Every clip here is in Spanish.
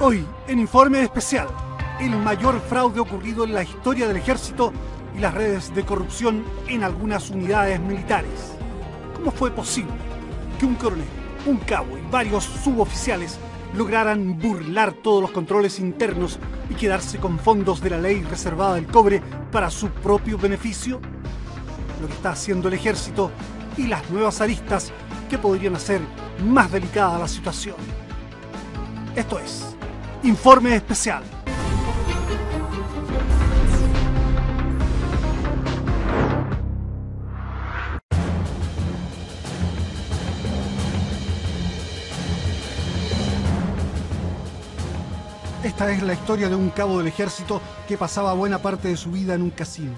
Hoy, en Informe Especial, el mayor fraude ocurrido en la historia del ejército y las redes de corrupción en algunas unidades militares. ¿Cómo fue posible que un coronel, un cabo y varios suboficiales lograran burlar todos los controles internos y quedarse con fondos de la ley reservada del cobre para su propio beneficio? Lo que está haciendo el ejército y las nuevas aristas que podrían hacer más delicada la situación. Esto es Informe Especial. Esta es la historia de un cabo del ejército que pasaba buena parte de su vida en un casino.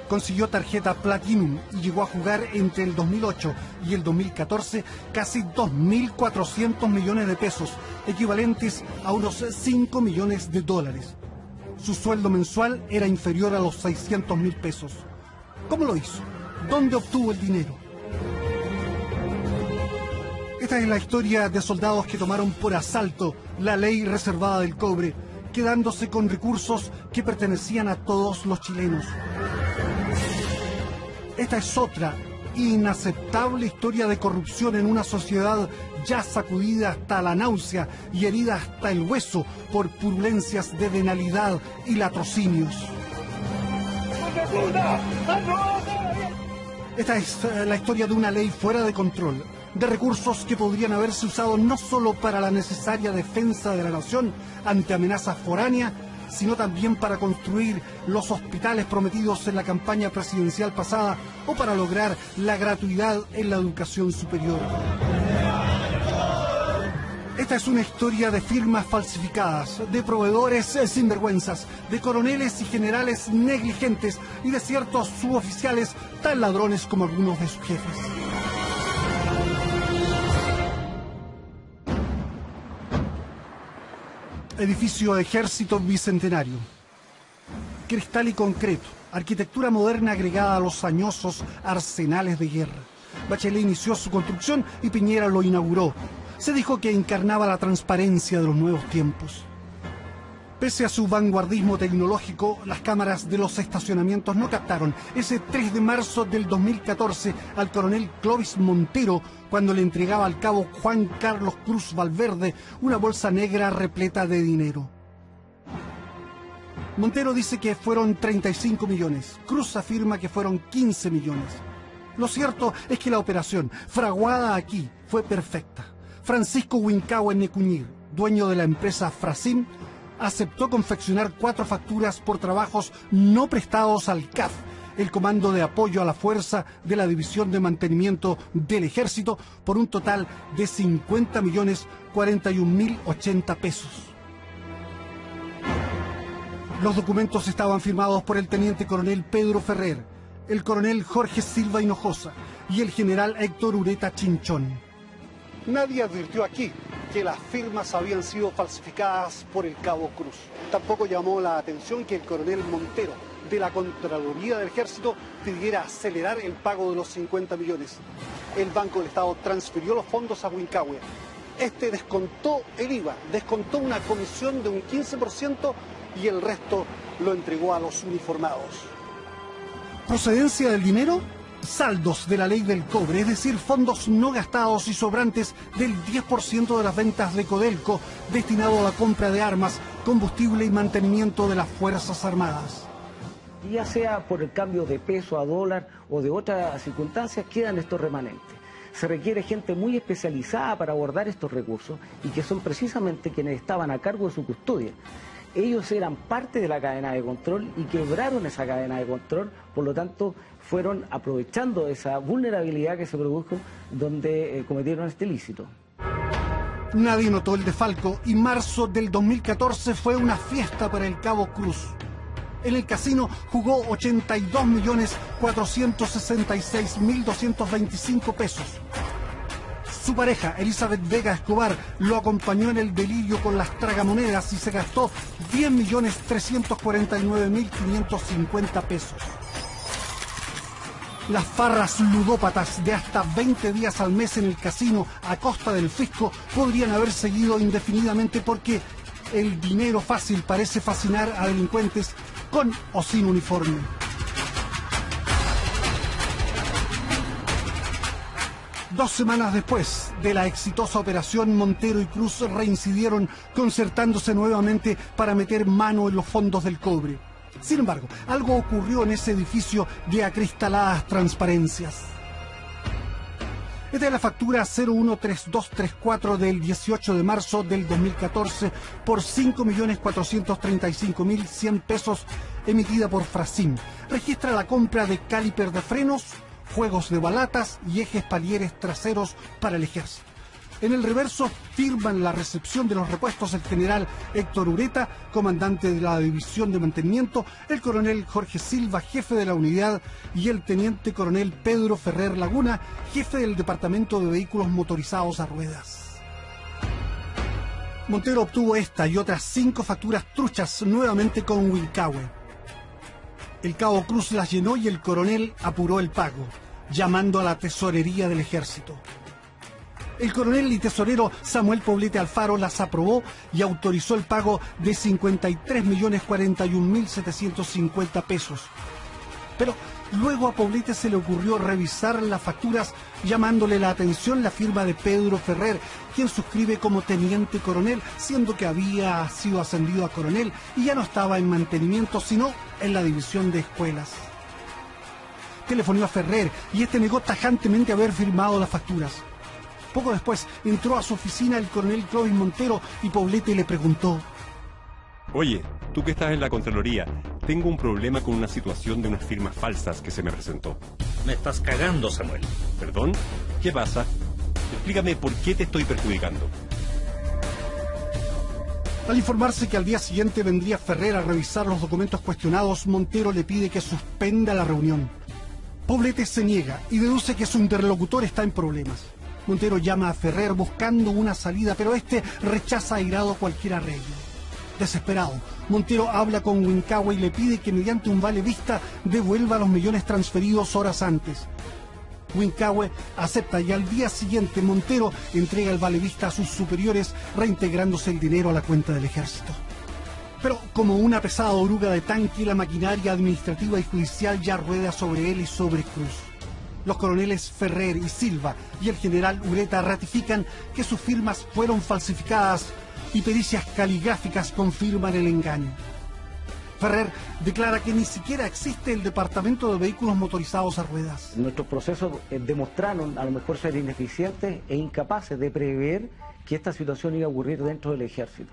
Consiguió tarjeta Platinum y llegó a jugar entre el 2008 y el 2014 casi 2.400 millones de pesos, equivalentes a unos 5 millones de dólares. Su sueldo mensual era inferior a los 600.000 pesos. ¿Cómo lo hizo? ¿Dónde obtuvo el dinero? Esta es la historia de soldados que tomaron por asalto la ley reservada del cobre, quedándose con recursos que pertenecían a todos los chilenos. Esta es otra inaceptable historia de corrupción en una sociedad ya sacudida hasta la náusea y herida hasta el hueso por purulencias de venalidad y latrocinios. Esta es la historia de una ley fuera de control, de recursos que podrían haberse usado no solo para la necesaria defensa de la nación ante amenazas foráneas, sino también para construir los hospitales prometidos en la campaña presidencial pasada o para lograr la gratuidad en la educación superior. Esta es una historia de firmas falsificadas, de proveedores sinvergüenzas, de coroneles y generales negligentes y de ciertos suboficiales tan ladrones como algunos de sus jefes. Edificio Ejército Bicentenario. Cristal y concreto, arquitectura moderna agregada a los añosos arsenales de guerra. Bachelet inició su construcción y Piñera lo inauguró. Se dijo que encarnaba la transparencia de los nuevos tiempos. Pese a su vanguardismo tecnológico, las cámaras de los estacionamientos no captaron ese 3 de marzo del 2014 al coronel Clovis Montero cuando le entregaba al cabo Juan Carlos Cruz Valverde una bolsa negra repleta de dinero. Montero dice que fueron 35 millones, Cruz afirma que fueron 15 millones. Lo cierto es que la operación, fraguada aquí, fue perfecta. Francisco Huincahue Necuñir, dueño de la empresa Frasim, aceptó confeccionar 4 facturas por trabajos no prestados al CAF, el Comando de Apoyo a la Fuerza de la División de Mantenimiento del Ejército, por un total de 50.041.080 pesos. Los documentos estaban firmados por el teniente coronel Pedro Ferrer, el coronel Jorge Silva Hinojosa y el general Héctor Ureta Chinchón. Nadie advirtió aquí que las firmas habían sido falsificadas por el cabo Cruz. Tampoco llamó la atención que el coronel Montero, de la Contraloría del Ejército, pidiera acelerar el pago de los 50 millones. El Banco del Estado transfirió los fondos a Huincahue. Este descontó el IVA, descontó una comisión de un 15% y el resto lo entregó a los uniformados. ¿Procedencia del dinero? Saldos de la ley del cobre, es decir, fondos no gastados y sobrantes del 10% de las ventas de Codelco destinado a la compra de armas, combustible y mantenimiento de las Fuerzas Armadas. Ya sea por el cambio de peso a dólar o de otras circunstancias, quedan estos remanentes. Se requiere gente muy especializada para abordar estos recursos y que son precisamente quienes estaban a cargo de su custodia. Ellos eran parte de la cadena de control y quebraron esa cadena de control, por lo tanto fueron aprovechando esa vulnerabilidad que se produjo donde cometieron este ilícito. Nadie notó el desfalco y marzo del 2014 fue una fiesta para el cabo Cruz. En el casino jugó 82.466.225 pesos. Su pareja, Elizabeth Vega Escobar, lo acompañó en el delirio con las tragamonedas y se gastó 10.349.550 pesos. Las farras ludópatas de hasta 20 días al mes en el casino a costa del fisco podrían haber seguido indefinidamente porque el dinero fácil parece fascinar a delincuentes con o sin uniforme. Dos semanas después de la exitosa operación, Montero y Cruz reincidieron concertándose nuevamente para meter mano en los fondos del cobre. Sin embargo, algo ocurrió en ese edificio de acristaladas transparencias. Esta es la factura 013234 del 18 de marzo del 2014 por 5.435.100 pesos emitida por Frasim. Registra la compra de caliper de frenos, juegos de balatas y ejes palieres traseros para el ejército. En el reverso firman la recepción de los repuestos el general Héctor Ureta, comandante de la División de Mantenimiento, el coronel Jorge Silva, jefe de la unidad, y el teniente coronel Pedro Ferrer Laguna, jefe del Departamento de Vehículos Motorizados a Ruedas. Montero obtuvo esta y otras 5 facturas truchas nuevamente con Wilcahue. El cabo Cruz las llenó y el coronel apuró el pago, llamando a la tesorería del ejército. El coronel y tesorero Samuel Poblete Alfaro las aprobó y autorizó el pago de 53.041.750 pesos. Pero luego a Poblete se le ocurrió revisar las facturas, llamándole la atención la firma de Pedro Ferrer, quien suscribe como teniente coronel, siendo que había sido ascendido a coronel y ya no estaba en mantenimiento, sino en la división de escuelas. Telefonió a Ferrer y este negó tajantemente haber firmado las facturas. Poco después entró a su oficina el coronel Clovis Montero y Poblete le preguntó: Oye, tú que estás en la Contraloría, tengo un problema con una situación de unas firmas falsas que se me presentó. Me estás cagando, Samuel. ¿Perdón? ¿Qué pasa? Explícame por qué te estoy perjudicando. Al informarse que al día siguiente vendría Ferrer a revisar los documentos cuestionados, Montero le pide que suspenda la reunión. Poblete se niega y deduce que su interlocutor está en problemas. Montero llama a Ferrer buscando una salida, pero este rechaza airado cualquier arreglo. Desesperado, Montero habla con Wilcahue y le pide que mediante un vale vista devuelva los millones transferidos horas antes. Wilcahue acepta y al día siguiente Montero entrega el vale vista a sus superiores, reintegrándose el dinero a la cuenta del ejército. Pero como una pesada oruga de tanque, la maquinaria administrativa y judicial ya rueda sobre él y sobre Cruz. Los coroneles Ferrer y Silva y el general Ureta ratifican que sus firmas fueron falsificadas y pericias caligráficas confirman el engaño. Ferrer declara que ni siquiera existe el Departamento de Vehículos Motorizados a Ruedas. Nuestros procesos demostraron a lo mejor ser ineficientes e incapaces de prever que esta situación iba a ocurrir dentro del ejército.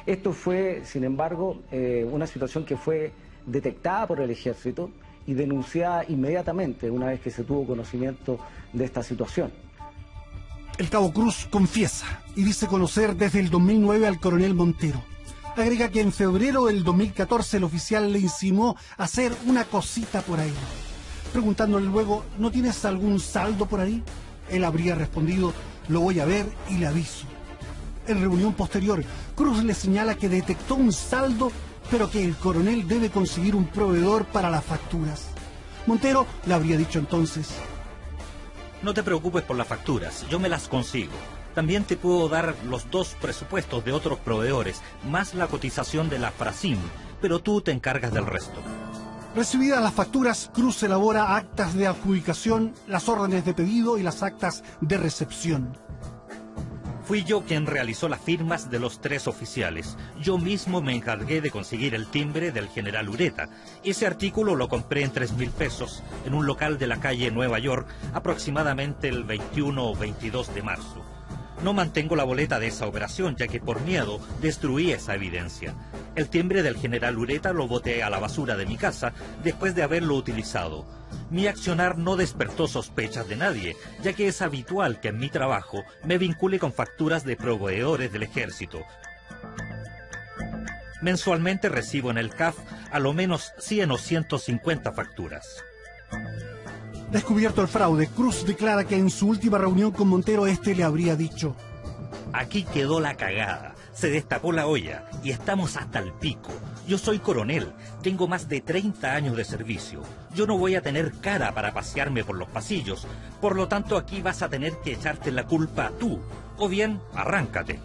Esto fue, sin embargo, una situación que fue detectada por el ejército y denunciada inmediatamente una vez que se tuvo conocimiento de esta situación. El cabo Cruz confiesa y dice conocer desde el 2009 al coronel Montero. Agrega que en febrero del 2014 el oficial le insinuó hacer una cosita por ahí. Preguntándole luego, ¿no tienes algún saldo por ahí? Él habría respondido, lo voy a ver y le aviso. En reunión posterior, Cruz le señala que detectó un saldo, pero que el coronel debe conseguir un proveedor para las facturas. Montero le habría dicho entonces: No te preocupes por las facturas, yo me las consigo. También te puedo dar los 2 presupuestos de otros proveedores, más la cotización de la Frasim, pero tú te encargas del resto. Recibidas las facturas, Cruz elabora actas de adjudicación, las órdenes de pedido y las actas de recepción. Fui yo quien realizó las firmas de los 3 oficiales. Yo mismo me encargué de conseguir el timbre del general Ureta. Ese artículo lo compré en 3.000 pesos en un local de la calle Nueva York, aproximadamente el 21 o 22 de marzo. No mantengo la boleta de esa operación, ya que por miedo destruí esa evidencia. El timbre del general Ureta lo boté a la basura de mi casa después de haberlo utilizado. Mi accionar no despertó sospechas de nadie, ya que es habitual que en mi trabajo me vincule con facturas de proveedores del ejército. Mensualmente recibo en el CAF a lo menos 100 o 150 facturas. Descubierto el fraude, Cruz declara que en su última reunión con Montero este le habría dicho: Aquí quedó la cagada, se destapó la olla y estamos hasta el pico. Yo soy coronel, tengo más de 30 años de servicio. Yo no voy a tener cara para pasearme por los pasillos, por lo tanto aquí vas a tener que echarte la culpa tú, o bien arráncate.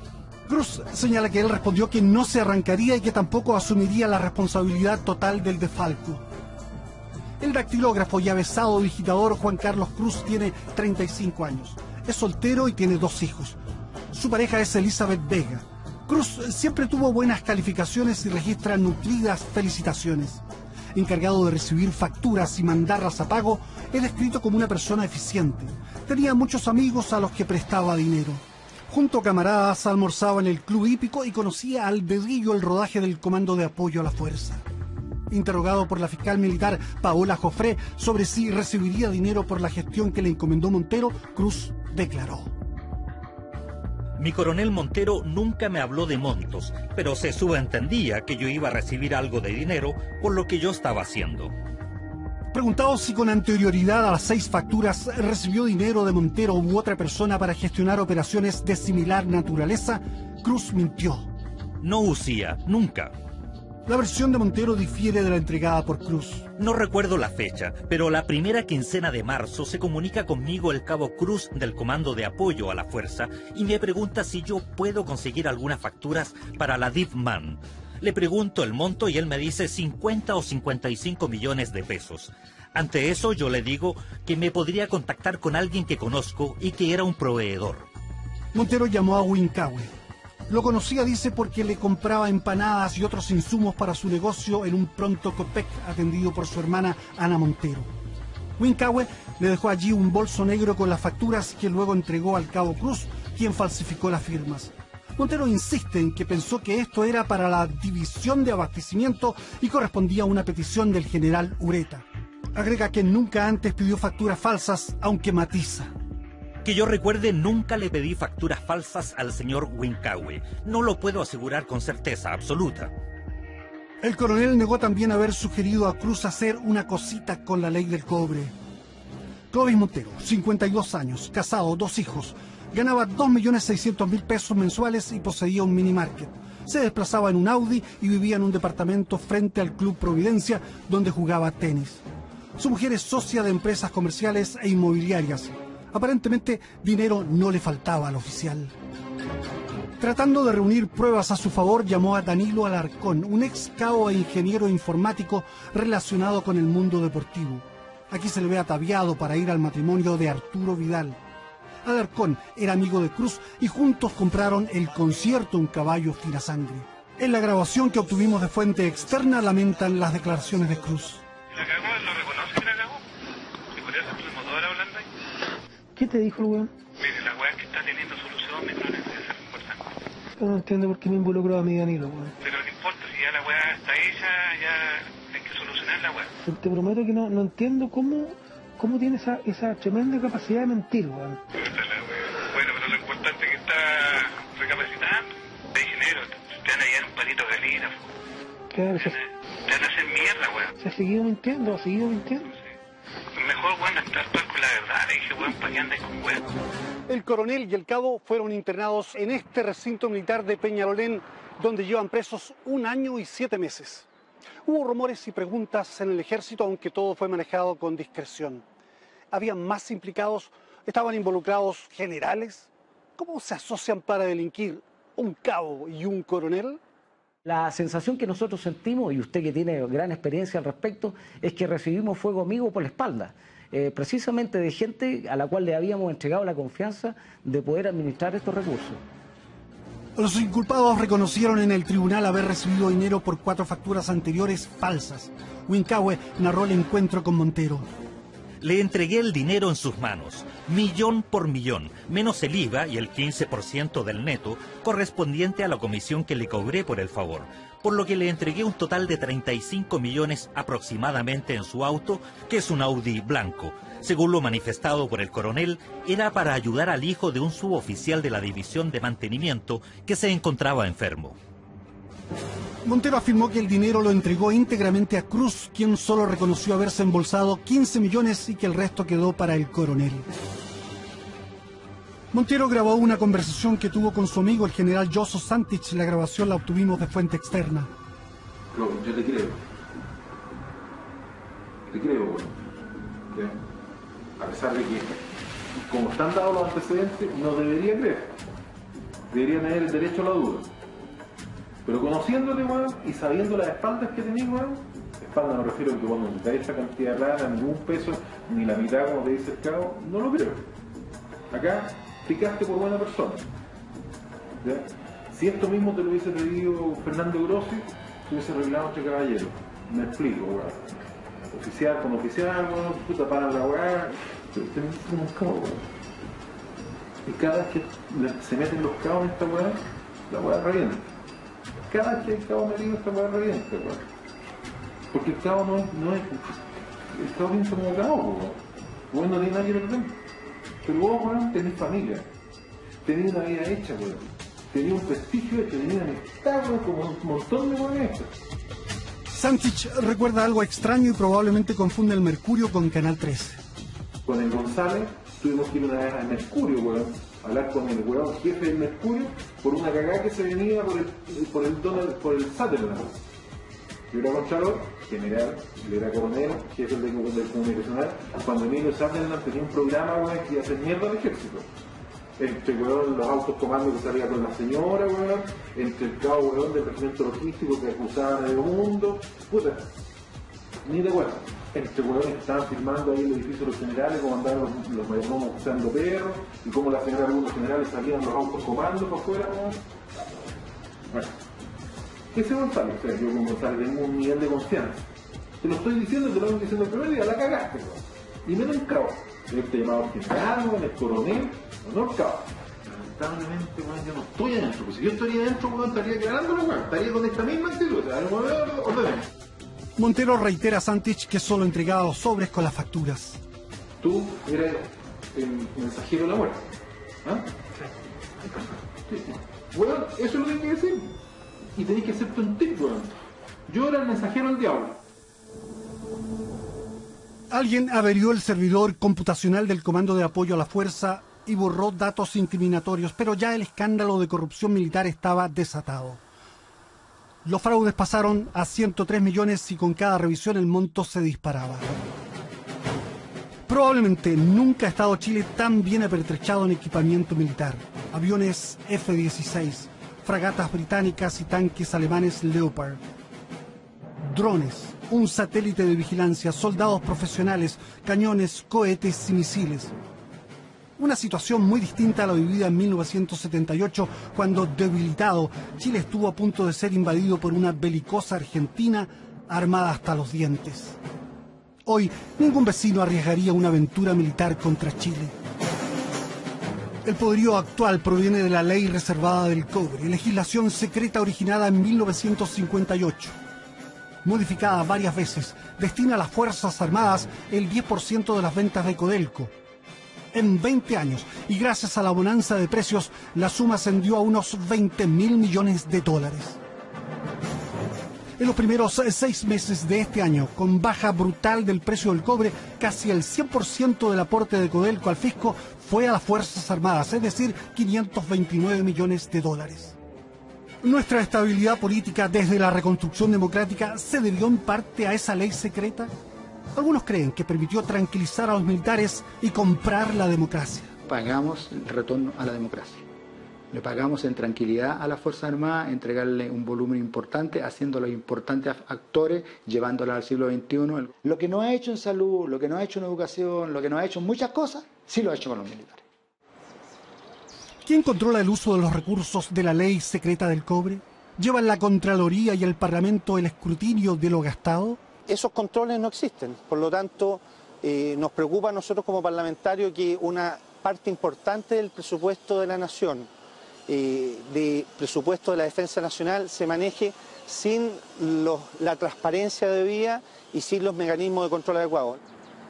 Cruz señala que él respondió que no se arrancaría y que tampoco asumiría la responsabilidad total del desfalco. El dactilógrafo y avesado digitador Juan Carlos Cruz tiene 35 años. Es soltero y tiene 2 hijos. Su pareja es Elizabeth Vega. Cruz siempre tuvo buenas calificaciones y registra nutridas felicitaciones. Encargado de recibir facturas y mandarlas a pago, es descrito como una persona eficiente. Tenía muchos amigos a los que prestaba dinero. Junto a camaradas almorzaba en el club hípico y conocía al dedillo el rodaje del Comando de Apoyo a la Fuerza. Interrogado por la fiscal militar Paola Jofré sobre si recibiría dinero por la gestión que le encomendó Montero, Cruz declaró: Mi coronel Montero nunca me habló de montos, pero se subentendía que yo iba a recibir algo de dinero por lo que yo estaba haciendo. Preguntado si con anterioridad a las 6 facturas recibió dinero de Montero u otra persona para gestionar operaciones de similar naturaleza, Cruz mintió. No usía, nunca. La versión de Montero difiere de la entregada por Cruz. No recuerdo la fecha, pero la primera quincena de marzo se comunica conmigo el cabo Cruz del Comando de Apoyo a la Fuerza y me pregunta si yo puedo conseguir algunas facturas para la DIVMAN. Le pregunto el monto y él me dice 50 o 55 millones de pesos. Ante eso yo le digo que me podría contactar con alguien que conozco y que era un proveedor. Montero llamó a Huincahue. Lo conocía, dice, porque le compraba empanadas y otros insumos para su negocio en un Pronto Copec atendido por su hermana Ana Montero. Huincahue le dejó allí un bolso negro con las facturas que luego entregó al cabo Cruz, quien falsificó las firmas. Montero insiste en que pensó que esto era para la división de abastecimiento y correspondía a una petición del general Ureta. Agrega que nunca antes pidió facturas falsas, aunque matiza: Que yo recuerde, nunca le pedí facturas falsas al señor Huincahue. No lo puedo asegurar con certeza absoluta. El coronel negó también haber sugerido a Cruz hacer una cosita con la ley del cobre. Clovis Montero, 52 años, casado, 2 hijos, ganaba 2.600.000 pesos mensuales y poseía un mini market. Se desplazaba en un Audi y vivía en un departamento frente al Club Providencia, donde jugaba tenis. Su mujer es socia de empresas comerciales e inmobiliarias. Aparentemente, dinero no le faltaba al oficial. Tratando de reunir pruebas a su favor, llamó a Danilo Alarcón, un ex cabo e ingeniero informático relacionado con el mundo deportivo. Aquí se le ve ataviado para ir al matrimonio de Arturo Vidal. Alarcón era amigo de Cruz y juntos compraron el concierto Un caballo fina sangre. En la grabación que obtuvimos de fuente externa lamentan las declaraciones de Cruz. ¿La cagó? ¿Lo reconoce que la cagó? ¿Y por eso el motor hablando ahí? ¿Qué te dijo el weón? Mire, la weá que está teniendo solución, no necesita ser importante. Yo no entiendo por qué me involucró a mí Danilo, weón. Pero no importa, si ya la weá está hecha, ya hay que solucionar la weá. Te prometo que no entiendo cómo tiene esa tremenda capacidad de mentir, weón. Bueno, pero lo importante es que está recapacitando. De ingeniero, te van a llevar un palito de galina. Claro, Te van a hacer mierda, weón. se ha seguido mintiendo. Mejor, weón, actuar con la verdad. Le dije, weón, para que andes con weón. El coronel y el cabo fueron internados en este recinto militar de Peñalolén, donde llevan presos 1 año y 7 meses. Hubo rumores y preguntas en el ejército, aunque todo fue manejado con discreción. ¿Habían más implicados? ¿Estaban involucrados generales? ¿Cómo se asocian para delinquir un cabo y un coronel? La sensación que nosotros sentimos, y usted que tiene gran experiencia al respecto, es que recibimos fuego amigo por la espalda, precisamente de gente a la cual le habíamos entregado la confianza de poder administrar estos recursos. Los inculpados reconocieron en el tribunal haber recibido dinero por 4 facturas anteriores falsas. Huincahue narró el encuentro con Montero. Le entregué el dinero en sus manos, millón por millón, menos el IVA y el 15% del neto correspondiente a la comisión que le cobré por el favor, por lo que le entregué un total de 35 millones aproximadamente en su auto, que es un Audi blanco. Según lo manifestado por el coronel, era para ayudar al hijo de un suboficial de la División de Mantenimiento que se encontraba enfermo. Montero afirmó que el dinero lo entregó íntegramente a Cruz, quien solo reconoció haberse embolsado 15 millones y que el resto quedó para el coronel. Montero grabó una conversación que tuvo con su amigo el general Joso Santich. La grabación la obtuvimos de fuente externa. No, yo te creo. Te creo, bueno. A pesar de que, como están dados los antecedentes, no debería creer. debería tener el derecho a la duda. Pero conociéndote, weón, y sabiendo las espaldas que tenés, weón, espalda me refiero a que cuando te da esa cantidad de plata, ni un peso, ni la mitad como te dice el cabo, no lo creo. Acá picaste por buena persona. ¿Ya? Si esto mismo te lo hubiese pedido Fernando Grossi, se hubiese arreglado entre caballeros. Me explico, weón. Oficial con oficial, weón, puta para la weá, pero usted me dice como un cabo, weón. Y cada vez que se meten los cabos en esta weá, la weá revienta. Cada vez que hay cabo metido, esta weá revienta, weón. Porque el cabo no es. El cabo piensa como cabo, weón. Weón no tiene nada que perder. Pero vos, weón, tenés familia. Tenés una vida hecha, weón. Tenés un prestigio hecho, tenés una amistad, weón, como un montón de weón hechos. Santich recuerda algo extraño y probablemente confunde el Mercurio con Canal 13. Con el González tuvimos que ir una vez al Mercurio, weón, a hablar con el weón jefe del Mercurio por una cagada que se venía por el Sutherland. Yo era Contralor, general, él era coronel, jefe del comunicacional, cuando Emilio Sutherland tenía un programa, weón, que iba a hacer mierda al ejército. Entre, weón, los autos comandos que salía con la señora, weón, entre el cabo, weón, del regimiento logístico que acusaban a medio mundo, puta, ni de weón. Entre weones que estaban filmando ahí el edificio de los generales, como andaban los mayordomos usando perros, y como la señora de algunos generales salían los autos comandos para afuera, weón. Bueno, ese González, o sea, yo con González tengo un nivel de confianza. Te lo estoy diciendo, te lo estoy diciendo el primer día, la cagaste, weón. Y menos un cabo. Yo te llamaba general, weón, el coronel, no el cabo. Lamentablemente, weón, yo no estoy adentro, porque si yo estaría adentro, weón, estaría quedándolo, weón, estaría con esta misma actitud, o sea, ordenemos. Montero reitera a Santich que solo entregaba los sobres con las facturas. Tú eres el mensajero de la muerte. ¿Ah? Sí. Bueno, eso es lo que hay que decir. Y tenés que hacerte un tip, weón. Yo era el mensajero del diablo. Alguien averió el servidor computacional del Comando de Apoyo a la Fuerza y borró datos incriminatorios, pero ya el escándalo de corrupción militar estaba desatado. Los fraudes pasaron a 103 millones y con cada revisión el monto se disparaba. Probablemente nunca ha estado Chile tan bien apertrechado en equipamiento militar. Aviones F-16, fragatas británicas y tanques alemanes Leopard. Drones, un satélite de vigilancia, soldados profesionales, cañones, cohetes y misiles. Una situación muy distinta a la vivida en 1978, cuando, debilitado, Chile estuvo a punto de ser invadido por una belicosa Argentina armada hasta los dientes. Hoy, ningún vecino arriesgaría una aventura militar contra Chile. El poderío actual proviene de la Ley Reservada del Cobre, legislación secreta originada en 1958. Modificada varias veces, destina a las Fuerzas Armadas el 10% de las ventas de Codelco. En 20 años, y gracias a la bonanza de precios, la suma ascendió a unos 20.000 millones de dólares. En los primeros 6 meses de este año, con baja brutal del precio del cobre, casi el 100% del aporte de Codelco al fisco fue a las Fuerzas Armadas, es decir, 529 millones de dólares. ¿Nuestra estabilidad política desde la reconstrucción democrática se debió en parte a esa ley secreta? Algunos creen que permitió tranquilizar a los militares y comprar la democracia. Pagamos el retorno a la democracia. Le pagamos en tranquilidad a las Fuerzas Armadas, entregarle un volumen importante, haciéndolo importantes actores, llevándola al siglo XXI. Lo que no ha hecho en salud, lo que no ha hecho en educación, lo que no ha hecho en muchas cosas, sí lo ha hecho con los militares. ¿Quién controla el uso de los recursos de la ley secreta del cobre? ¿Llevan la Contraloría y el Parlamento el escrutinio de lo gastado? Esos controles no existen, por lo tanto nos preocupa a nosotros como parlamentarios que una parte importante del presupuesto de la nación, de presupuesto de la defensa nacional, se maneje sin la transparencia debida y sin los mecanismos de control adecuados.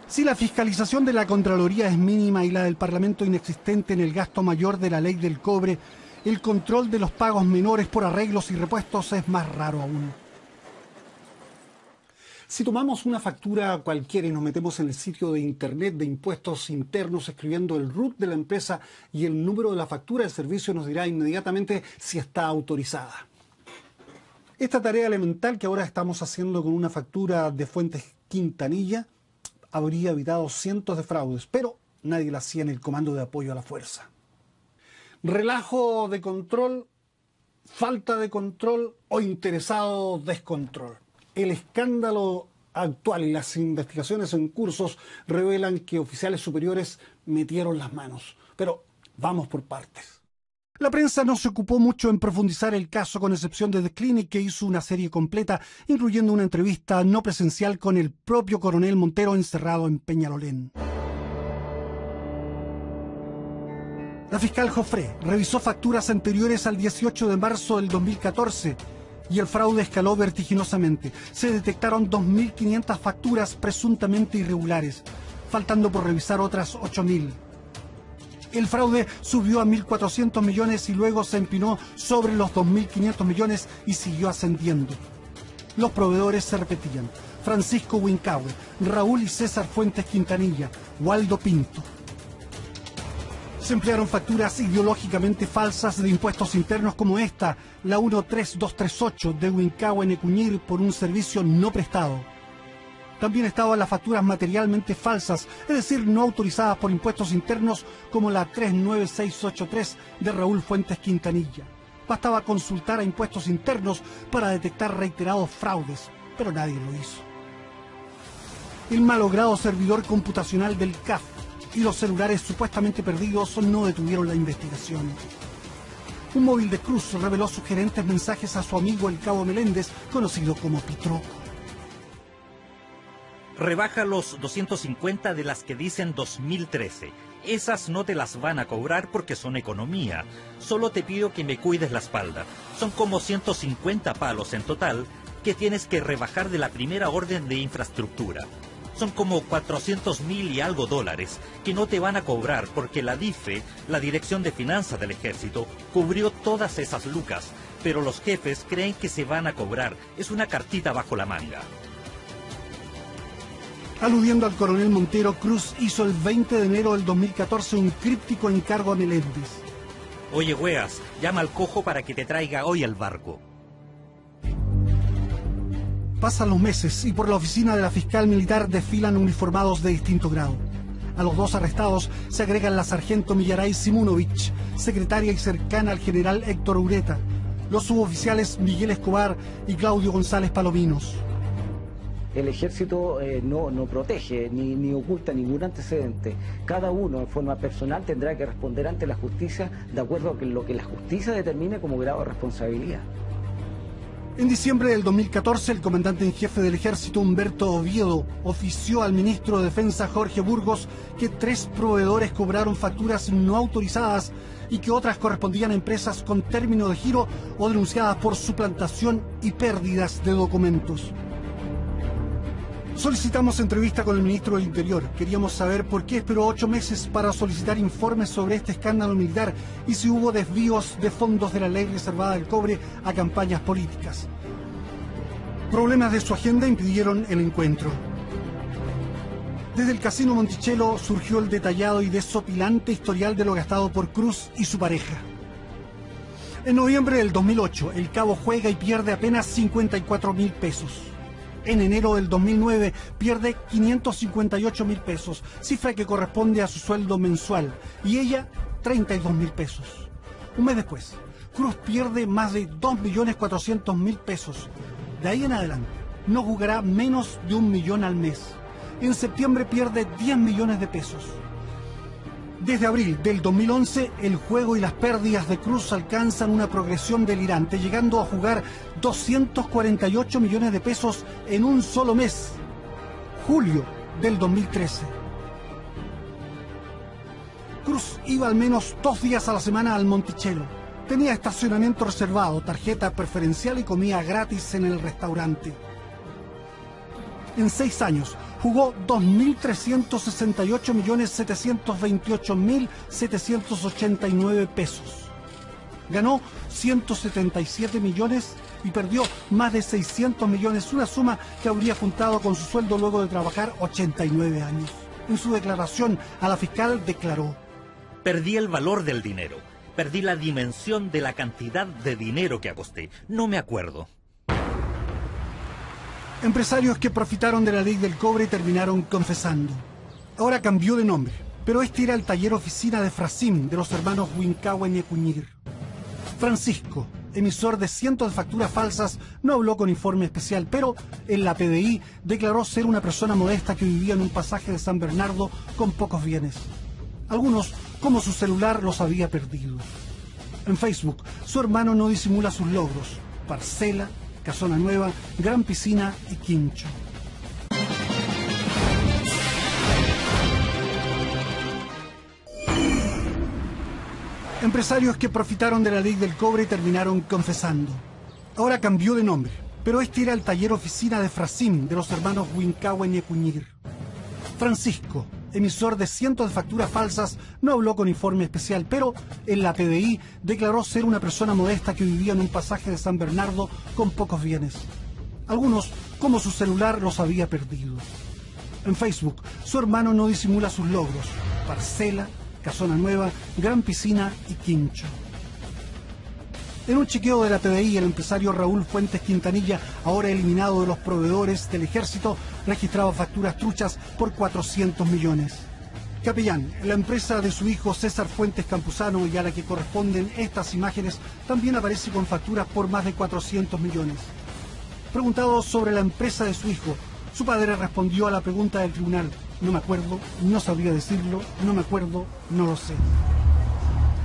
Si la fiscalización de la Contraloría es mínima y la del Parlamento inexistente en el gasto mayor de la ley del cobre, el control de los pagos menores por arreglos y repuestos es más raro aún. Si tomamos una factura cualquiera y nos metemos en el sitio de internet de impuestos internos escribiendo el RUT de la empresa y el número de la factura, el servicio nos dirá inmediatamente si está autorizada. Esta tarea elemental que ahora estamos haciendo con una factura de Fuentes Quintanilla habría evitado cientos de fraudes, pero nadie la hacía en el Comando de Apoyo a la Fuerza. Relajo de control, falta de control o interesado descontrol. El escándalo actual y las investigaciones en cursos revelan que oficiales superiores metieron las manos. Pero vamos por partes. La prensa no se ocupó mucho en profundizar el caso, con excepción de The Clinic, que hizo una serie completa, incluyendo una entrevista no presencial con el propio coronel Montero encerrado en Peñalolén. La fiscal Joffre revisó facturas anteriores al 18 de marzo del 2014 y el fraude escaló vertiginosamente. Se detectaron 2.500 facturas presuntamente irregulares, faltando por revisar otras 8.000. El fraude subió a 1.400 millones y luego se empinó sobre los 2.500 millones y siguió ascendiendo. Los proveedores se repetían: Francisco Wincahue, Raúl y César Fuentes Quintanilla, Waldo Pinto. Se emplearon facturas ideológicamente falsas de impuestos internos como esta, la 13238 de Wincahue Necuñir, por un servicio no prestado. También estaban las facturas materialmente falsas, es decir, no autorizadas por impuestos internos, como la 39683 de Raúl Fuentes Quintanilla. Bastaba consultar a impuestos internos para detectar reiterados fraudes, pero nadie lo hizo. El malogrado servidor computacional del CAF y los celulares supuestamente perdidos no detuvieron la investigación. Un móvil de Cruz reveló sugerentes mensajes a su amigo el Cabo Meléndez, conocido como Pitroco. Rebaja los 250 de las que dicen 2013. Esas no te las van a cobrar porque son economía. Solo te pido que me cuides la espalda. Son como 150 palos en total que tienes que rebajar de la primera orden de infraestructura. Son como 400.000 y algo dólares que no te van a cobrar porque la DIFE, la Dirección de Finanzas del Ejército, cubrió todas esas lucas, pero los jefes creen que se van a cobrar. Es una cartita bajo la manga. Aludiendo al coronel Montero, Cruz hizo el 20 de enero del 2014 un críptico encargo a Meléndez. Oye, weas, llama al cojo para que te traiga hoy el barco. Pasan los meses y por la oficina de la fiscal militar desfilan uniformados de distinto grado. A los dos arrestados se agregan la sargento Millaray Simunovich, secretaria y cercana al general Héctor Ureta, los suboficiales Miguel Escobar y Claudio González Palominos. El ejército no protege ni oculta ningún antecedente. Cada uno en forma personal tendrá que responder ante la justicia de acuerdo a lo que la justicia determine como grado de responsabilidad. En diciembre del 2014, el comandante en jefe del ejército, Humberto Oviedo, ofició al ministro de Defensa, Jorge Burgos, que 3 proveedores cobraron facturas no autorizadas y que otras correspondían a empresas con término de giro o denunciadas por suplantación y pérdidas de documentos. Solicitamos entrevista con el ministro del Interior. Queríamos saber por qué esperó 8 meses para solicitar informes sobre este escándalo militar y si hubo desvíos de fondos de la ley reservada del cobre a campañas políticas. Problemas de su agenda impidieron el encuentro. Desde el Casino Monticello surgió el detallado y desopilante historial de lo gastado por Cruz y su pareja. En noviembre del 2008, el Cabo juega y pierde apenas 54.000 pesos. En enero del 2009 pierde 558.000 pesos, cifra que corresponde a su sueldo mensual, y ella 32.000 pesos. Un mes después, Cruz pierde más de 2.400.000 pesos. De ahí en adelante, no jugará menos de 1 millón al mes. En septiembre pierde 10 millones de pesos. Desde abril del 2011, el juego y las pérdidas de Cruz alcanzan una progresión delirante, llegando a jugar 248 millones de pesos en un solo mes, julio del 2013. Cruz iba al menos 2 días a la semana al Monticello. Tenía estacionamiento reservado, tarjeta preferencial y comida gratis en el restaurante. En 6 años jugó 2.328.728.789 pesos. Ganó 177 millones y perdió más de 600 millones, una suma que habría juntado con su sueldo luego de trabajar 89 años. En su declaración a la fiscal declaró: Perdí el valor del dinero, perdí la dimensión de la cantidad de dinero que aposté, no me acuerdo. Empresarios que profitaron de la ley del cobre terminaron confesando. Ahora cambió de nombre. pero este era el taller oficina de Frasim de los hermanos Huincahue Ñecuñir. Francisco, emisor de cientos de facturas falsas, no habló con informe especial, pero en la PDI declaró ser una persona modesta que vivía en un pasaje de San Bernardo con pocos bienes. Algunos, como su celular, los había perdido. En Facebook, su hermano no disimula sus logros: parcela, casona nueva, gran piscina y quincho. Empresarios que profitaron de la ley del cobre terminaron confesando. Ahora cambió de nombre, pero este era el taller oficina de Frasim de los hermanos Huincahue Ñecuñir. Francisco, emisor de cientos de facturas falsas, no habló con informe especial, pero en la PDI declaró ser una persona modesta que vivía en un pasaje de San Bernardo con pocos bienes. Algunos, como su celular, los había perdido. En Facebook, su hermano no disimula sus logros: parcela, casona nueva, gran piscina y quincho. En un chequeo de la PDI, el empresario Raúl Fuentes Quintanilla, ahora eliminado de los proveedores del ejército, registraba facturas truchas por 400 millones. Capellán, la empresa de su hijo César Fuentes Campuzano y a la que corresponden estas imágenes, también aparece con facturas por más de 400 millones. Preguntado sobre la empresa de su hijo, su padre respondió a la pregunta del tribunal: no me acuerdo, no sabría decirlo, no me acuerdo, no lo sé.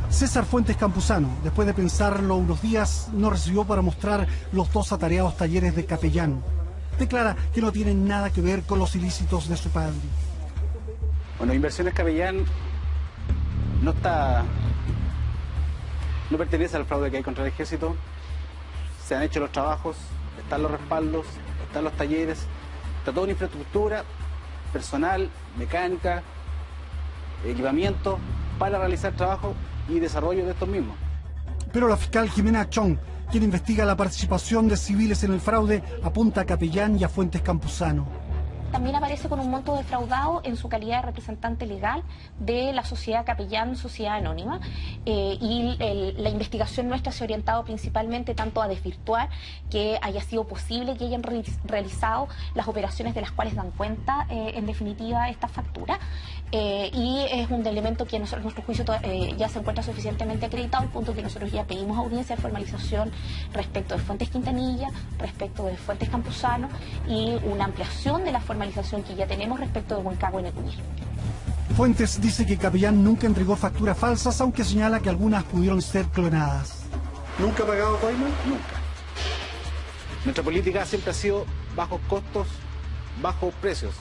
César Fuentes Campuzano, después de pensarlo unos días, no recibió para mostrar los dos atareados talleres de capellán. Declara que no tienen nada que ver con los ilícitos de su padre. Bueno, Inversiones Capellán no pertenece al fraude que hay contra el ejército. Se han hecho los trabajos, están los respaldos, están los talleres, está toda una infraestructura, personal, mecánica, equipamiento para realizar trabajo y desarrollo de estos mismos. Pero la fiscal Jimena Chong, quien investiga la participación de civiles en el fraude, apunta a Capellán y a Fuentes Campuzano. También aparece con un monto defraudado en su calidad de representante legal de la sociedad Capellán, sociedad anónima, y la investigación nuestra se ha orientado principalmente tanto a desvirtuar que haya sido posible que hayan realizado las operaciones de las cuales dan cuenta, en definitiva, esta factura. Y es un elemento que a nuestro juicio ya se encuentra suficientemente acreditado, al punto que nosotros ya pedimos audiencia de formalización respecto de Fuentes Quintanilla, respecto de Fuentes Campuzano y una ampliación de la formalización que ya tenemos respecto de Huincahue Ñecuñir. Fuentes dice que Capellán nunca entregó facturas falsas, aunque señala que algunas pudieron ser clonadas. ¿Nunca ha pagado coima? Nunca. Nuestra política siempre ha sido bajos costos, bajos precios,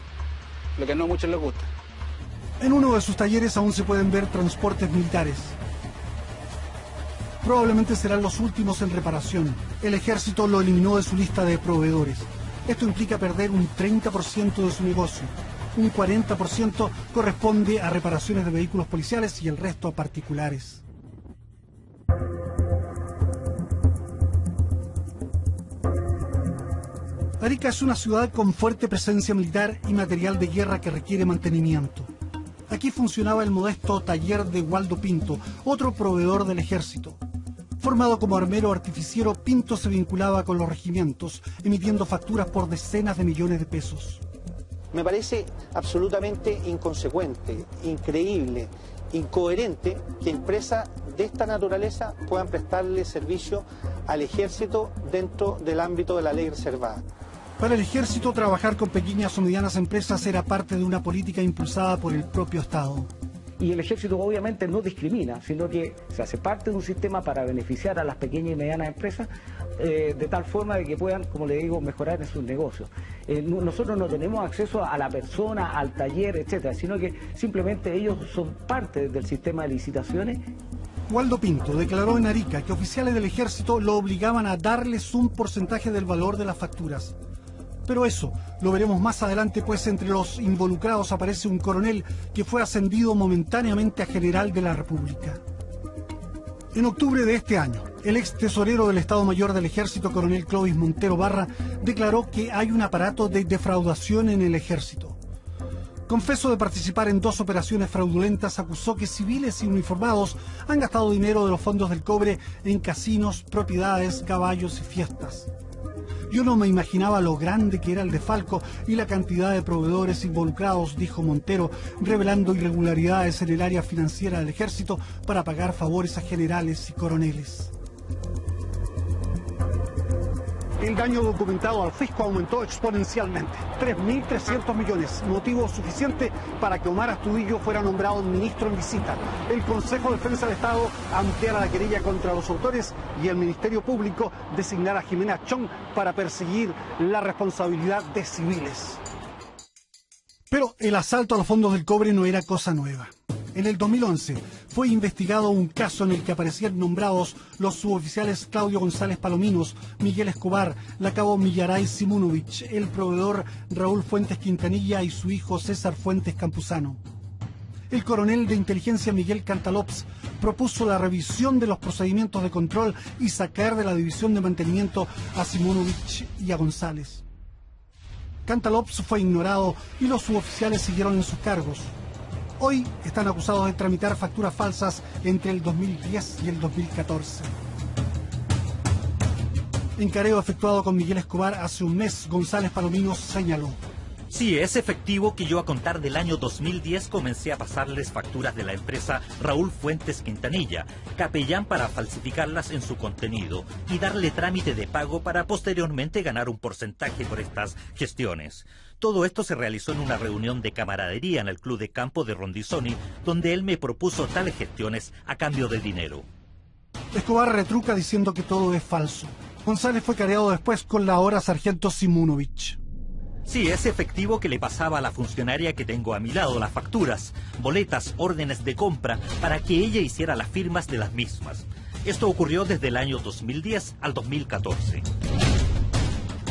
lo que no a muchos les gusta. En uno de sus talleres aún se pueden ver transportes militares. Probablemente serán los últimos en reparación. El ejército lo eliminó de su lista de proveedores. Esto implica perder un 30% de su negocio. Un 40% corresponde a reparaciones de vehículos policiales y el resto a particulares. Arica es una ciudad con fuerte presencia militar y material de guerra que requiere mantenimiento. Aquí funcionaba el modesto taller de Waldo Pinto, otro proveedor del ejército. Formado como armero artificiero, Pinto se vinculaba con los regimientos, emitiendo facturas por decenas de millones de pesos. Me parece absolutamente inconsecuente, increíble, incoherente que empresas de esta naturaleza puedan prestarle servicio al ejército dentro del ámbito de la ley reservada. Para el ejército, trabajar con pequeñas o medianas empresas era parte de una política impulsada por el propio Estado. Y el ejército obviamente no discrimina, sino que se hace parte de un sistema para beneficiar a las pequeñas y medianas empresas de tal forma de que puedan, como le digo, mejorar en sus negocios. Nosotros no tenemos acceso a la persona, al taller, etcétera, sino que simplemente ellos son parte del sistema de licitaciones. Waldo Pinto declaró en Arica que oficiales del ejército lo obligaban a darles un porcentaje del valor de las facturas. Pero eso lo veremos más adelante, pues entre los involucrados aparece un coronel que fue ascendido momentáneamente a general de la República. En octubre de este año, el ex tesorero del Estado Mayor del Ejército, coronel Clovis Montero Barra, declaró que hay un aparato de defraudación en el ejército. Confeso de participar en 2 operaciones fraudulentas, acusó que civiles y uniformados han gastado dinero de los fondos del cobre en casinos, propiedades, caballos y fiestas. Yo no me imaginaba lo grande que era el desfalco y la cantidad de proveedores involucrados, dijo Montero, revelando irregularidades en el área financiera del ejército para pagar favores a generales y coroneles. El daño documentado al fisco aumentó exponencialmente, 3.300 millones, motivo suficiente para que Omar Astudillo fuera nombrado ministro en visita. El Consejo de Defensa del Estado ampliara la querella contra los autores y el Ministerio Público designara a Jimena Chong para perseguir la responsabilidad de civiles. Pero el asalto a los fondos del cobre no era cosa nueva. En el 2011 fue investigado un caso en el que aparecían nombrados los suboficiales Claudio González Palominos, Miguel Escobar, la cabo Millaray Simunovich, el proveedor Raúl Fuentes Quintanilla y su hijo César Fuentes Campuzano. El coronel de inteligencia Miguel Cantalops propuso la revisión de los procedimientos de control y sacar de la división de mantenimiento a Simunovich y a González. Cantalops fue ignorado y los suboficiales siguieron en sus cargos. Hoy están acusados de tramitar facturas falsas entre el 2010 y el 2014. En careo efectuado con Miguel Escobar hace un mes, González Palominos señaló: Sí, es efectivo que yo a contar del año 2010 comencé a pasarles facturas de la empresa Raúl Fuentes Quintanilla, capellán para falsificarlas en su contenido y darle trámite de pago para posteriormente ganar un porcentaje por estas gestiones. Todo esto se realizó en una reunión de camaradería en el Club de Campo de Rondizoni, donde él me propuso tales gestiones a cambio de dinero. Escobar retruca diciendo que todo es falso. González fue careado después con la ahora sargento Simunovich. Sí, es efectivo que le pasaba a la funcionaria que tengo a mi lado las facturas, boletas, órdenes de compra, para que ella hiciera las firmas de las mismas. Esto ocurrió desde el año 2010 al 2014.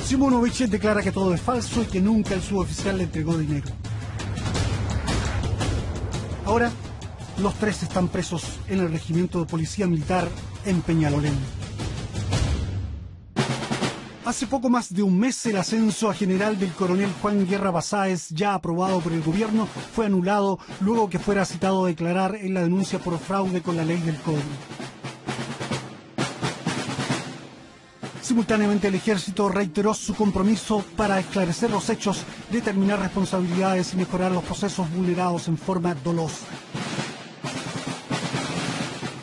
Simunovich declara que todo es falso y que nunca el suboficial le entregó dinero. Ahora, los tres están presos en el regimiento de policía militar en Peñalolén. Hace poco más de un mes el ascenso a general del coronel Juan Guerra Basáez, ya aprobado por el gobierno, fue anulado luego que fuera citado a declarar en la denuncia por fraude con la ley del cobre. Simultáneamente el ejército reiteró su compromiso para esclarecer los hechos, determinar responsabilidades y mejorar los procesos vulnerados en forma dolosa.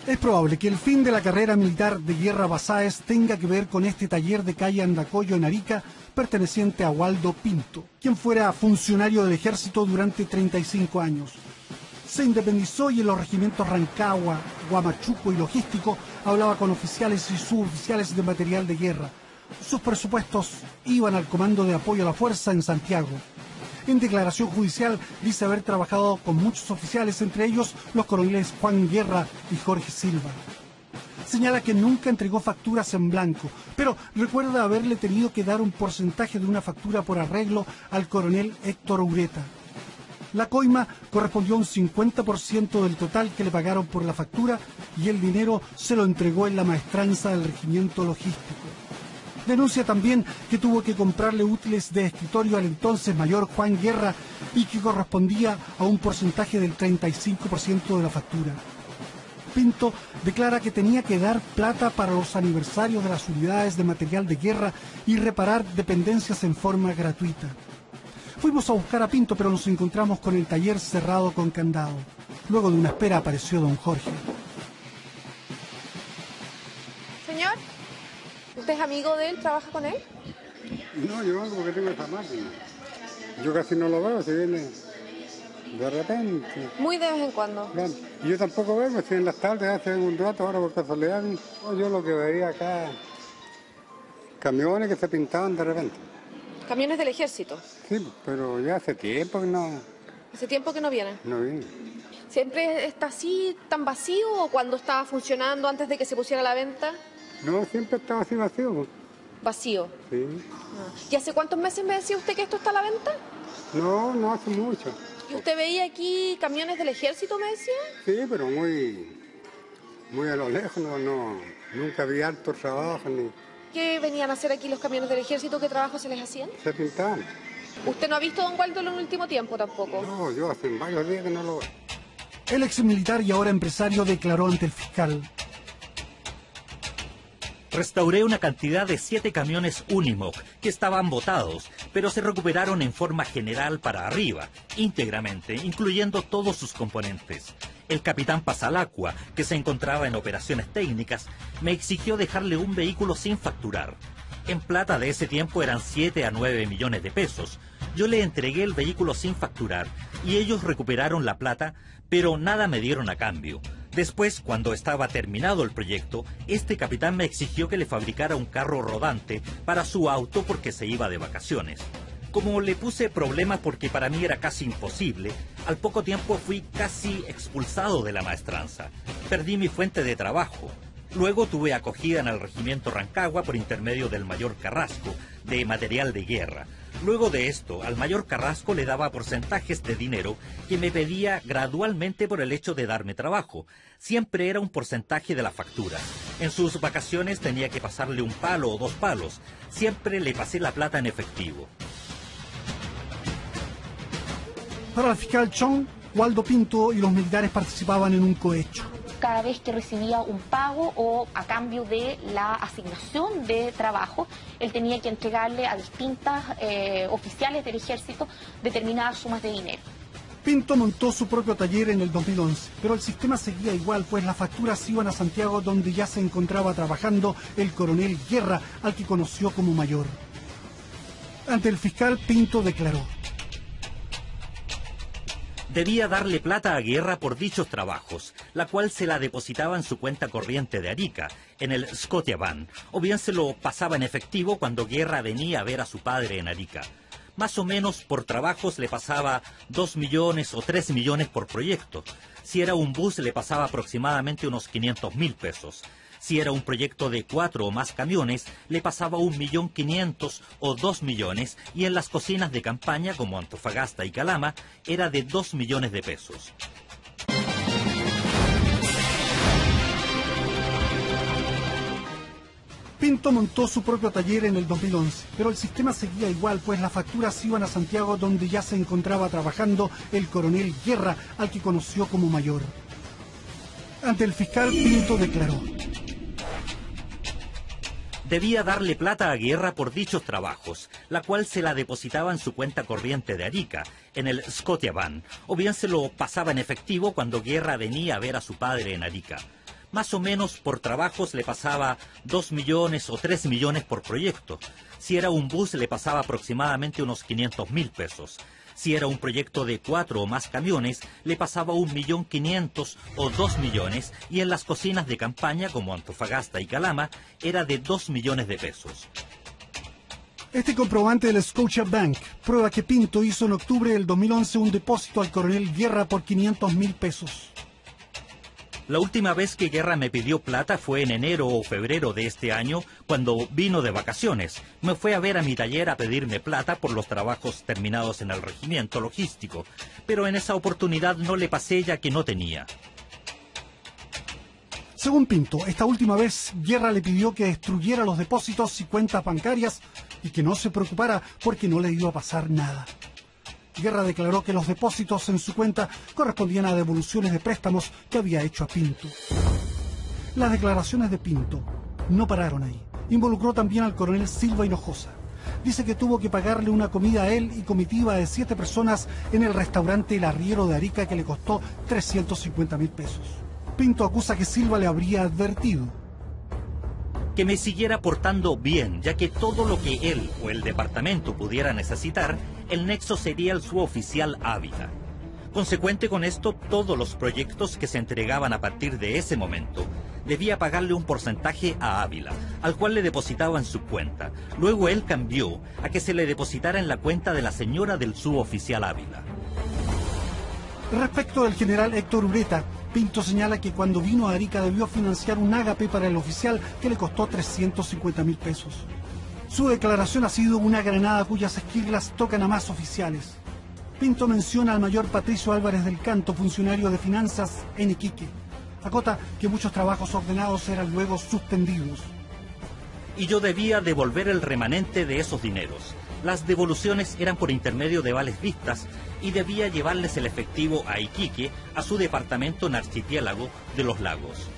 Es probable que el fin de la carrera militar de Guerra Basáez tenga que ver con este taller de calle Andacollo en Arica, perteneciente a Waldo Pinto, quien fuera funcionario del ejército durante 35 años. Se independizó y en los regimientos Rancagua, Huamachuco y Logístico hablaba con oficiales y suboficiales de material de guerra. Sus presupuestos iban al Comando de Apoyo a la Fuerza en Santiago. En declaración judicial dice haber trabajado con muchos oficiales, entre ellos los coroneles Juan Guerra y Jorge Silva. Señala que nunca entregó facturas en blanco, pero recuerda haberle tenido que dar un porcentaje de una factura por arreglo al coronel Héctor Ureta. La coima correspondió a un 50% del total que le pagaron por la factura y el dinero se lo entregó en la maestranza del regimiento logístico. Denuncia también que tuvo que comprarle útiles de escritorio al entonces mayor Juan Guerra y que correspondía a un porcentaje del 35% de la factura. Pinto declara que tenía que dar plata para los aniversarios de las unidades de material de guerra y reparar dependencias en forma gratuita. Fuimos a buscar a Pinto, pero nos encontramos con el taller cerrado con candado. Luego de una espera apareció don Jorge. Señor, ¿usted es amigo de él? ¿Trabaja con él? No, yo vengo porque tengo esa máquina. Yo casi no lo veo, se viene de repente. Muy de vez en cuando. Claro. Y yo tampoco vengo, estoy en las tardes, hace un rato, ahora por casualidad. Yo lo que veía acá, camiones que se pintaban de repente. ¿Camiones del ejército? Sí, pero ya hace tiempo que no... ¿Hace tiempo que no vienen? No vienen. ¿Siempre está así, tan vacío, o cuando estaba funcionando antes de que se pusiera a la venta? No, siempre estaba así vacío. Pues. ¿Vacío? Sí. ¿Y hace cuántos meses me decía usted que esto está a la venta? No hace mucho. ¿Y usted veía aquí camiones del ejército, me decía? Sí, pero muy a lo lejos, nunca vi alto trabajo ni... ¿Qué venían a hacer aquí los camiones del ejército? ¿Qué trabajo se les hacían? Se pintaban. ¿Usted no ha visto a don Waldo en el último tiempo tampoco? No, yo hace varios días que no lo veo. El ex militar y ahora empresario declaró ante el fiscal. Restauré una cantidad de 7 camiones Unimog que estaban botados, pero se recuperaron en forma general para arriba, íntegramente, incluyendo todos sus componentes. El capitán Pasalacqua, que se encontraba en operaciones técnicas, me exigió dejarle un vehículo sin facturar. En plata de ese tiempo eran 7 a 9 millones de pesos. Yo le entregué el vehículo sin facturar y ellos recuperaron la plata, pero nada me dieron a cambio. Después, cuando estaba terminado el proyecto, este capitán me exigió que le fabricara un carro rodante para su auto porque se iba de vacaciones. Como le puse problemas porque para mí era casi imposible, al poco tiempo fui casi expulsado de la maestranza. Perdí mi fuente de trabajo. Luego tuve acogida en el regimiento Rancagua por intermedio del mayor Carrasco, de material de guerra. Luego de esto, al mayor Carrasco le daba porcentajes de dinero que me pedía gradualmente por el hecho de darme trabajo. Siempre era un porcentaje de la factura. En sus vacaciones tenía que pasarle un palo o 2 palos. Siempre le pasé la plata en efectivo. Para el fiscal Chong, Waldo Pinto y los militares participaban en un cohecho. Cada vez que recibía un pago o a cambio de la asignación de trabajo, él tenía que entregarle a distintas oficiales del ejército determinadas sumas de dinero. Pinto montó su propio taller en el 2011, pero el sistema seguía igual, pues las facturas iban a Santiago, donde ya se encontraba trabajando el coronel Guerra, al que conoció como mayor. Ante el fiscal, Pinto declaró: debía darle plata a Guerra por dichos trabajos, la cual se la depositaba en su cuenta corriente de Arica, en el Scotiabank, o bien se lo pasaba en efectivo cuando Guerra venía a ver a su padre en Arica. Más o menos por trabajos le pasaba 2 millones o 3 millones por proyecto. Si era un bus le pasaba aproximadamente unos 500.000 pesos. Si era un proyecto de 4 o más camiones, le pasaba 1.500.000 o 2 millones, y en las cocinas de campaña, como Antofagasta y Calama, era de 2 millones de pesos. Pinto montó su propio taller en el 2011, pero el sistema seguía igual, pues las facturas iban a Santiago, donde ya se encontraba trabajando el coronel Guerra, al que conoció como mayor. Ante el fiscal, Pinto declaró: debía darle plata a Guerra por dichos trabajos, la cual se la depositaba en su cuenta corriente de Arica, en el Scotiabank, o bien se lo pasaba en efectivo cuando Guerra venía a ver a su padre en Arica. Más o menos por trabajos le pasaba 2 millones o 3 millones por proyecto. Si era un bus le pasaba aproximadamente unos 500.000 pesos. Si era un proyecto de 4 o más camiones, le pasaba 1.500.000 o 2 millones, y en las cocinas de campaña, como Antofagasta y Calama, era de 2 millones de pesos. Este comprobante del Scotiabank prueba que Pinto hizo en octubre del 2011 un depósito al coronel Guerra por 500.000 pesos. La última vez que Guerra me pidió plata fue en enero o febrero de este año, cuando vino de vacaciones. Me fue a ver a mi taller a pedirme plata por los trabajos terminados en el regimiento logístico, pero en esa oportunidad no le pasé ya que no tenía. Según Pinto, esta última vez Guerra le pidió que destruyera los depósitos y cuentas bancarias y que no se preocupara porque no le iba a pasar nada. Guerra declaró que los depósitos en su cuenta correspondían a devoluciones de préstamos que había hecho a Pinto. Las declaraciones de Pinto no pararon ahí. Involucró también al coronel Silva Hinojosa. Dice que tuvo que pagarle una comida a él y comitiva de 7 personas en el restaurante El Arriero de Arica, que le costó 350.000 pesos. Pinto acusa que Silva le habría advertido que me siguiera portando bien, ya que todo lo que él o el departamento pudiera necesitar, el nexo sería el suboficial Ávila. Consecuente con esto, todos los proyectos que se entregaban a partir de ese momento, debía pagarle un porcentaje a Ávila, al cual le depositaba en su cuenta. Luego él cambió a que se le depositara en la cuenta de la señora del suboficial Ávila. Respecto del general Héctor Ureta, Pinto señala que cuando vino a Arica debió financiar un ágape para el oficial que le costó 350.000 pesos. Su declaración ha sido una granada cuyas esquirlas tocan a más oficiales. Pinto menciona al mayor Patricio Álvarez del Canto, funcionario de finanzas en Iquique. Acota que muchos trabajos ordenados eran luego suspendidos. Y yo debía devolver el remanente de esos dineros. Las devoluciones eran por intermedio de vales vistas y debía llevarles el efectivo a Iquique, a su departamento en Archipiélago de los Lagos.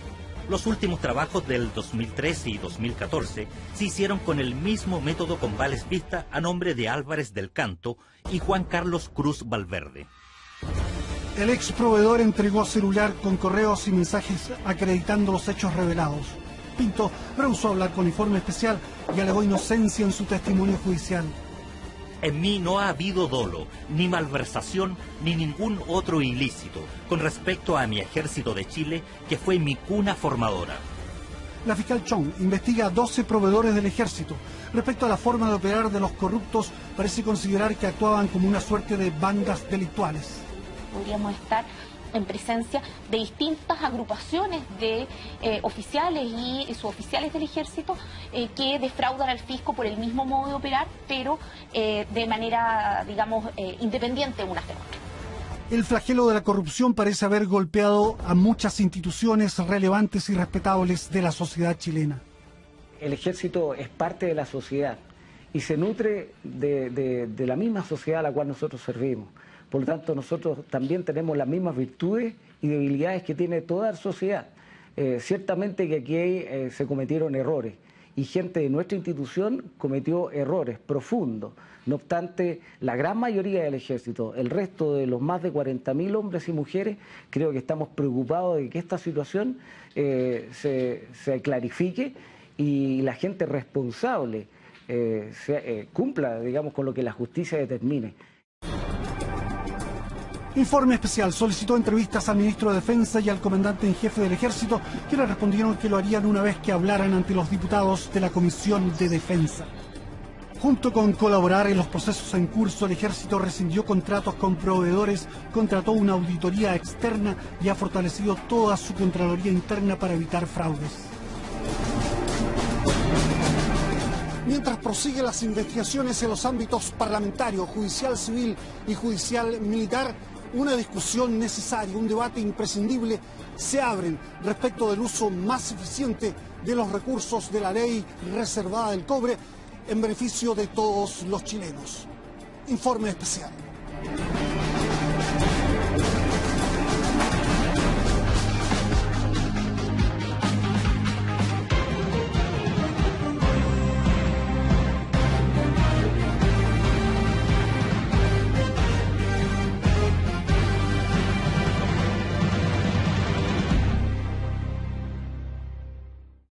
Los últimos trabajos del 2013 y 2014 se hicieron con el mismo método con vales vista a nombre de Álvarez del Canto y Juan Carlos Cruz Valverde. El ex proveedor entregó celular con correos y mensajes acreditando los hechos revelados. Pinto rehusó hablar con Informe Especial y alegó inocencia en su testimonio judicial. En mí no ha habido dolo, ni malversación, ni ningún otro ilícito con respecto a mi ejército de Chile, que fue mi cuna formadora. La fiscal Chong investiga a 12 proveedores del ejército. Respecto a la forma de operar de los corruptos, parece considerar que actuaban como una suerte de bandas delictuales. Podríamos estar en presencia de distintas agrupaciones de oficiales y suboficiales del ejército que defraudan al fisco por el mismo modo de operar, pero de manera, digamos, independiente unas de otras. El flagelo de la corrupción parece haber golpeado a muchas instituciones relevantes y respetables de la sociedad chilena. El ejército es parte de la sociedad y se nutre de la misma sociedad a la cual nosotros servimos. Por lo tanto, nosotros también tenemos las mismas virtudes y debilidades que tiene toda la sociedad. Ciertamente que aquí se cometieron errores y gente de nuestra institución cometió errores profundos. No obstante, la gran mayoría del ejército, el resto de los más de 40.000 hombres y mujeres, creo que estamos preocupados de que esta situación se clarifique y la gente responsable cumpla, digamos, con lo que la justicia determine. Informe Especial solicitó entrevistas al ministro de Defensa y al comandante en jefe del ejército, que le respondieron que lo harían una vez que hablaran ante los diputados de la Comisión de Defensa. Junto con colaborar en los procesos en curso, el ejército rescindió contratos con proveedores, contrató una auditoría externa y ha fortalecido toda su contraloría interna para evitar fraudes. Mientras prosiguen las investigaciones en los ámbitos parlamentario, judicial civil y judicial militar, una discusión necesaria, un debate imprescindible se abren respecto del uso más eficiente de los recursos de la ley reservada del cobre en beneficio de todos los chilenos. Informe Especial.